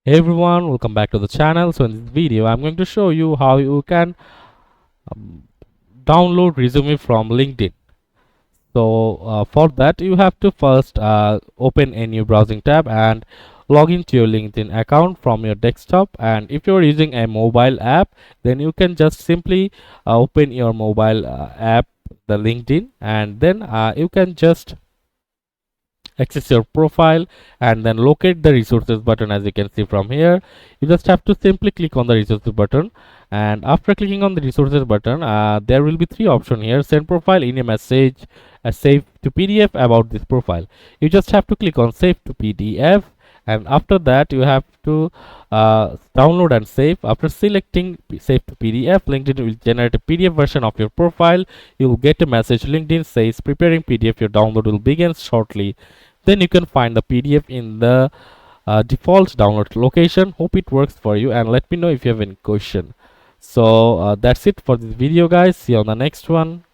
Hey everyone, welcome back to the channel. So in this video, I'm going to show you how you can um, download resume from LinkedIn. So for that, you have to first open a new browsing tab and log into your LinkedIn account from your desktop. And if you're using a mobile app, then you can just simply open your mobile app, the LinkedIn, and then you can just access your profile and then locate the resources button. As you can see from here, you just have to simply click on the resources button, and after clicking on the resources button, there will be three options here: send profile, in a message, save to PDF about this profile. You just have to click on save to PDF, and after that you have to download and save. After selecting save to PDF, LinkedIn will generate a PDF version of your profile. You will get a message: LinkedIn says preparing PDF, your download will begin shortly. Then you can find the PDF in the default download location. Hope it works for you, and let me know if you have any question. So that's it for this video, guys. See you on the next one.